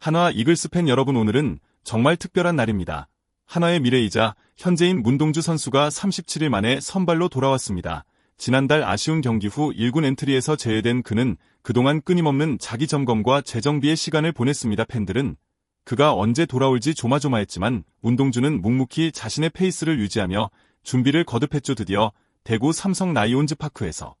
한화 이글스 팬 여러분, 오늘은 정말 특별한 날입니다. 한화의 미래이자 현재인 문동주 선수가 37일 만에 선발로 돌아왔습니다. 지난달 아쉬운 경기 후 1군 엔트리에서 제외된 그는 그동안 끊임없는 자기 점검과 재정비의 시간을 보냈습니다. 팬들은 그가 언제 돌아올지 조마조마했지만 문동주는 묵묵히 자신의 페이스를 유지하며 준비를 거듭했죠. 드디어 대구 삼성 라이온즈 파크에서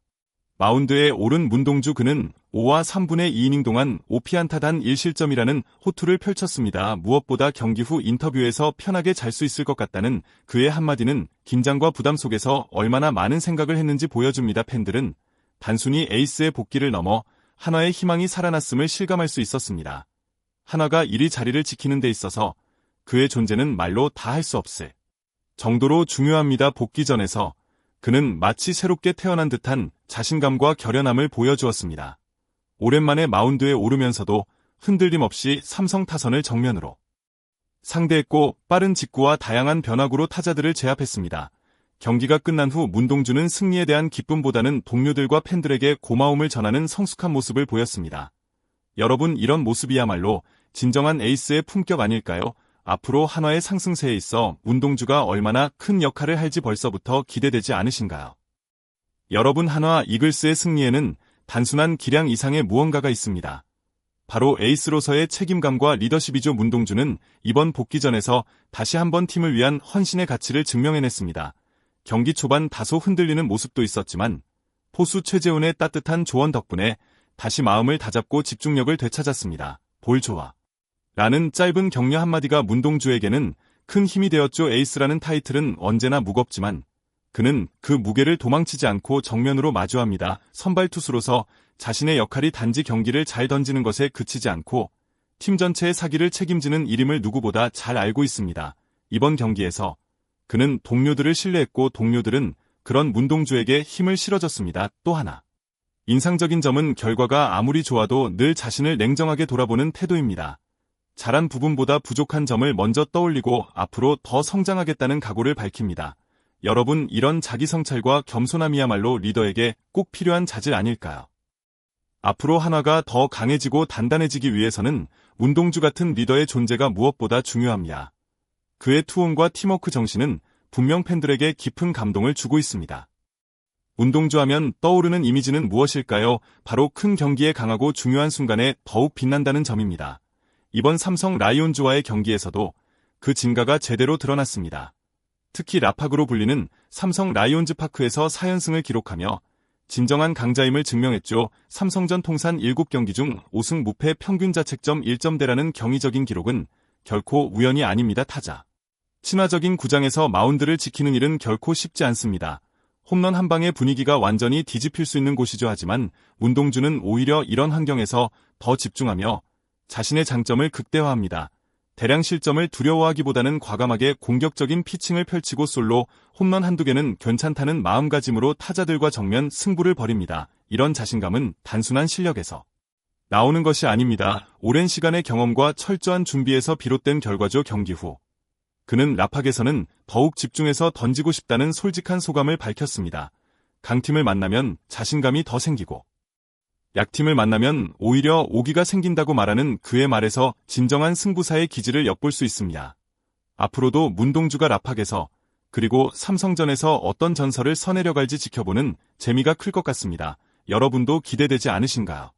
마운드에 오른 문동주, 그는 5와 3분의 2이닝 동안 5피안타 단 1실점이라는 호투를 펼쳤습니다. 무엇보다 경기 후 인터뷰에서 편하게 잘 수 있을 것 같다는 그의 한마디는 긴장과 부담 속에서 얼마나 많은 생각을 했는지 보여줍니다. 팬들은 단순히 에이스의 복귀를 넘어 한화의 희망이 살아났음을 실감할 수 있었습니다. 한화가 1위 자리를 지키는 데 있어서 그의 존재는 말로 다 할 수 없을 정도로 중요합니다. 복귀 전에서 그는 마치 새롭게 태어난 듯한 자신감과 결연함을 보여주었습니다. 오랜만에 마운드에 오르면서도 흔들림 없이 삼성 타선을 정면으로 상대했고 빠른 직구와 다양한 변화구로 타자들을 제압했습니다. 경기가 끝난 후 문동주는 승리에 대한 기쁨보다는 동료들과 팬들에게 고마움을 전하는 성숙한 모습을 보였습니다. 여러분, 이런 모습이야말로 진정한 에이스의 품격 아닐까요? 앞으로 한화의 상승세에 있어 문동주가 얼마나 큰 역할을 할지 벌써부터 기대되지 않으신가요? 여러분, 한화 이글스의 승리에는 단순한 기량 이상의 무언가가 있습니다. 바로 에이스로서의 책임감과 리더십이죠. 문동주는 이번 복귀전에서 다시 한번 팀을 위한 헌신의 가치를 증명해냈습니다. 경기 초반 다소 흔들리는 모습도 있었지만 포수 최재훈의 따뜻한 조언 덕분에 다시 마음을 다잡고 집중력을 되찾았습니다. 볼 좋아 라는 짧은 격려 한마디가 문동주에게는 큰 힘이 되었죠. 에이스라는 타이틀은 언제나 무겁지만 그는 그 무게를 도망치지 않고 정면으로 마주합니다. 선발 투수로서 자신의 역할이 단지 경기를 잘 던지는 것에 그치지 않고 팀 전체의 사기를 책임지는 일임을 누구보다 잘 알고 있습니다. 이번 경기에서 그는 동료들을 신뢰했고 동료들은 그런 문동주에게 힘을 실어줬습니다. 또 하나 인상적인 점은 결과가 아무리 좋아도 늘 자신을 냉정하게 돌아보는 태도입니다. 잘한 부분보다 부족한 점을 먼저 떠올리고 앞으로 더 성장하겠다는 각오를 밝힙니다. 여러분, 이런 자기 성찰과 겸손함이야말로 리더에게 꼭 필요한 자질 아닐까요? 앞으로 한화가 더 강해지고 단단해지기 위해서는 문동주 같은 리더의 존재가 무엇보다 중요합니다. 그의 투혼과 팀워크 정신은 분명 팬들에게 깊은 감동을 주고 있습니다. 문동주 하면 떠오르는 이미지는 무엇일까요? 바로 큰 경기에 강하고 중요한 순간에 더욱 빛난다는 점입니다. 이번 삼성 라이온즈와의 경기에서도 그 진가가 제대로 드러났습니다. 특히 라팍으로 불리는 삼성 라이온즈 파크에서 4연승을 기록하며 진정한 강자임을 증명했죠. 삼성전 통산 7경기 중 5승 무패, 평균 자책점 1점대라는 경이적인 기록은 결코 우연이 아닙니다. 타자 친화적인 구장에서 마운드를 지키는 일은 결코 쉽지 않습니다. 홈런 한 방의 분위기가 완전히 뒤집힐 수 있는 곳이죠. 하지만 문동주는 오히려 이런 환경에서 더 집중하며 자신의 장점을 극대화합니다. 대량 실점을 두려워하기보다는 과감하게 공격적인 피칭을 펼치고 솔로 홈런 한두 개는 괜찮다는 마음가짐으로 타자들과 정면 승부를 벌입니다. 이런 자신감은 단순한 실력에서 나오는 것이 아닙니다. 오랜 시간의 경험과 철저한 준비에서 비롯된 결과죠. 경기 후 그는 라팍에서는 더욱 집중해서 던지고 싶다는 솔직한 소감을 밝혔습니다. 강팀을 만나면 자신감이 더 생기고 약팀을 만나면 오히려 오기가 생긴다고 말하는 그의 말에서 진정한 승부사의 기질을 엿볼 수 있습니다. 앞으로도 문동주가 라팍에서 그리고 삼성전에서 어떤 전설을 써내려갈지 지켜보는 재미가 클 것 같습니다. 여러분도 기대되지 않으신가요?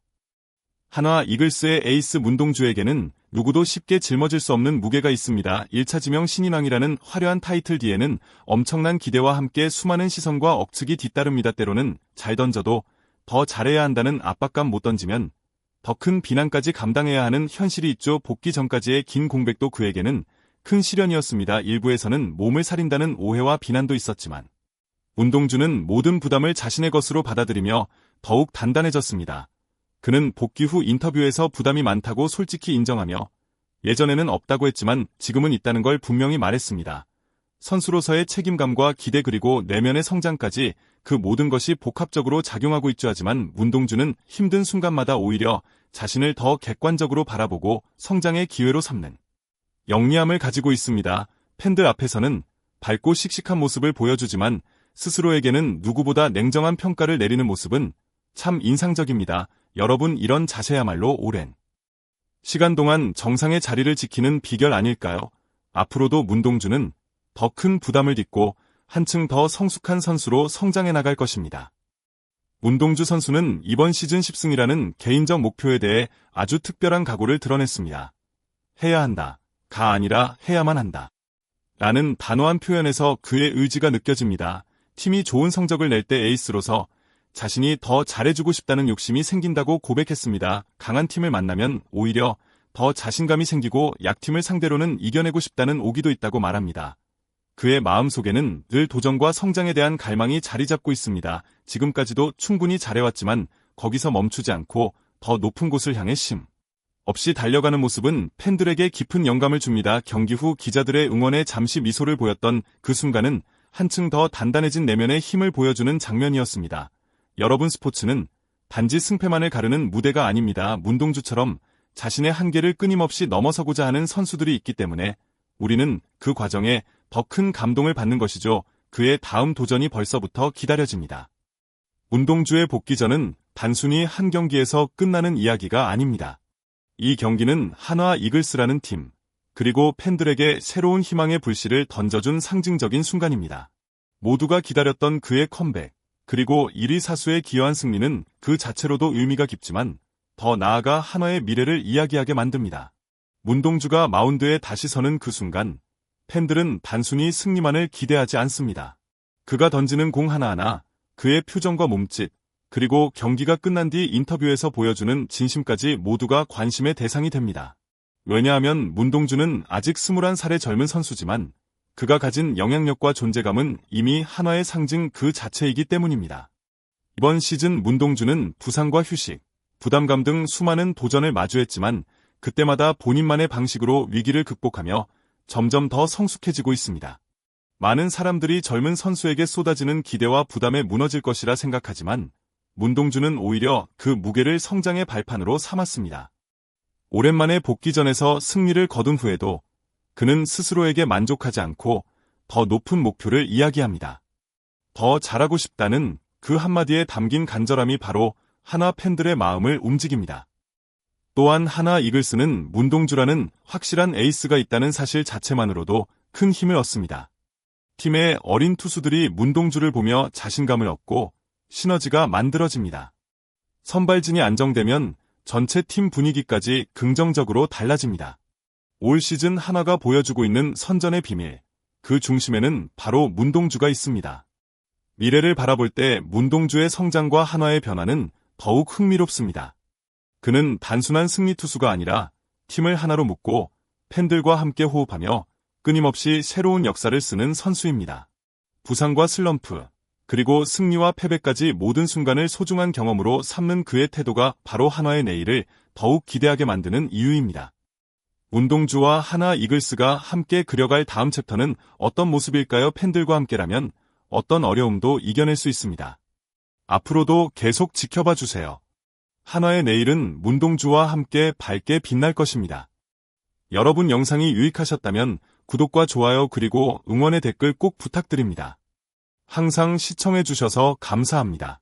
한화 이글스의 에이스 문동주에게는 누구도 쉽게 짊어질 수 없는 무게가 있습니다. 1차 지명 신인왕이라는 화려한 타이틀 뒤에는 엄청난 기대와 함께 수많은 시선과 억측이 뒤따릅니다. 때로는 잘 던져도 더 잘해야 한다는 압박감, 못 던지면 더 큰 비난까지 감당해야 하는 현실이 있죠. 복귀 전까지의 긴 공백도 그에게는 큰 시련이었습니다. 일부에서는 몸을 사린다는 오해와 비난도 있었지만 문동주는 모든 부담을 자신의 것으로 받아들이며 더욱 단단해졌습니다. 그는 복귀 후 인터뷰에서 부담이 많다고 솔직히 인정하며 예전에는 없다고 했지만 지금은 있다는 걸 분명히 말했습니다. 선수로서의 책임감과 기대 그리고 내면의 성장까지 그 모든 것이 복합적으로 작용하고 있죠. 하지만 문동주는 힘든 순간마다 오히려 자신을 더 객관적으로 바라보고 성장의 기회로 삼는 영리함을 가지고 있습니다. 팬들 앞에서는 밝고 씩씩한 모습을 보여주지만 스스로에게는 누구보다 냉정한 평가를 내리는 모습은 참 인상적입니다. 여러분, 이런 자세야말로 오랜 시간 동안 정상의 자리를 지키는 비결 아닐까요? 앞으로도 문동주는 더 큰 부담을 딛고 한층 더 성숙한 선수로 성장해 나갈 것입니다. 문동주 선수는 이번 시즌 10승이라는 개인적 목표에 대해 아주 특별한 각오를 드러냈습니다. 해야 한다. 가 아니라 해야만 한다. 라는 단호한 표현에서 그의 의지가 느껴집니다. 팀이 좋은 성적을 낼 때 에이스로서 자신이 더 잘해주고 싶다는 욕심이 생긴다고 고백했습니다. 강한 팀을 만나면 오히려 더 자신감이 생기고 약팀을 상대로는 이겨내고 싶다는 오기도 있다고 말합니다. 그의 마음속에는 늘 도전과 성장에 대한 갈망이 자리 잡고 있습니다. 지금까지도 충분히 잘해왔지만 거기서 멈추지 않고 더 높은 곳을 향해 심 없이 달려가는 모습은 팬들에게 깊은 영감을 줍니다. 경기 후 기자들의 응원에 잠시 미소를 보였던 그 순간은 한층 더 단단해진 내면의 힘을 보여주는 장면이었습니다. 여러분, 스포츠는 단지 승패만을 가르는 무대가 아닙니다. 문동주처럼 자신의 한계를 끊임없이 넘어서고자 하는 선수들이 있기 때문에 우리는 그 과정에 더 큰 감동을 받는 것이죠. 그의 다음 도전이 벌써부터 기다려집니다. 문동주의 복귀전은 단순히 한 경기에서 끝나는 이야기가 아닙니다. 이 경기는 한화 이글스라는 팀, 그리고 팬들에게 새로운 희망의 불씨를 던져준 상징적인 순간입니다. 모두가 기다렸던 그의 컴백, 그리고 1위 사수에 기여한 승리는 그 자체로도 의미가 깊지만 더 나아가 한화의 미래를 이야기하게 만듭니다. 문동주가 마운드에 다시 서는 그 순간, 팬들은 단순히 승리만을 기대하지 않습니다. 그가 던지는 공 하나하나, 그의 표정과 몸짓, 그리고 경기가 끝난 뒤 인터뷰에서 보여주는 진심까지 모두가 관심의 대상이 됩니다. 왜냐하면 문동주는 아직 21살의 젊은 선수지만 그가 가진 영향력과 존재감은 이미 한화의 상징 그 자체이기 때문입니다. 이번 시즌 문동주는 부상과 휴식, 부담감 등 수많은 도전을 마주했지만 그때마다 본인만의 방식으로 위기를 극복하며 점점 더 성숙해지고 있습니다. 많은 사람들이 젊은 선수에게 쏟아지는 기대와 부담에 무너질 것이라 생각하지만 문동주는 오히려 그 무게를 성장의 발판으로 삼았습니다. 오랜만에 복귀전에서 승리를 거둔 후에도 그는 스스로에게 만족하지 않고 더 높은 목표를 이야기합니다. 더 잘하고 싶다는 그 한마디에 담긴 간절함이 바로 한화 팬들의 마음을 움직입니다. 또한 한화 이글스는 문동주라는 확실한 에이스가 있다는 사실 자체만으로도 큰 힘을 얻습니다. 팀의 어린 투수들이 문동주를 보며 자신감을 얻고 시너지가 만들어집니다. 선발진이 안정되면 전체 팀 분위기까지 긍정적으로 달라집니다. 올 시즌 한화가 보여주고 있는 선전의 비밀, 그 중심에는 바로 문동주가 있습니다. 미래를 바라볼 때 문동주의 성장과 한화의 변화는 더욱 흥미롭습니다. 그는 단순한 승리 투수가 아니라 팀을 하나로 묶고 팬들과 함께 호흡하며 끊임없이 새로운 역사를 쓰는 선수입니다. 부상과 슬럼프, 그리고 승리와 패배까지 모든 순간을 소중한 경험으로 삼는 그의 태도가 바로 한화의 내일을 더욱 기대하게 만드는 이유입니다. 문동주와 한화 이글스가 함께 그려갈 다음 챕터는 어떤 모습일까요? 팬들과 함께라면 어떤 어려움도 이겨낼 수 있습니다. 앞으로도 계속 지켜봐 주세요. 한화의 내일은 문동주와 함께 밝게 빛날 것입니다. 여러분, 영상이 유익하셨다면 구독과 좋아요 그리고 응원의 댓글 꼭 부탁드립니다. 항상 시청해주셔서 감사합니다.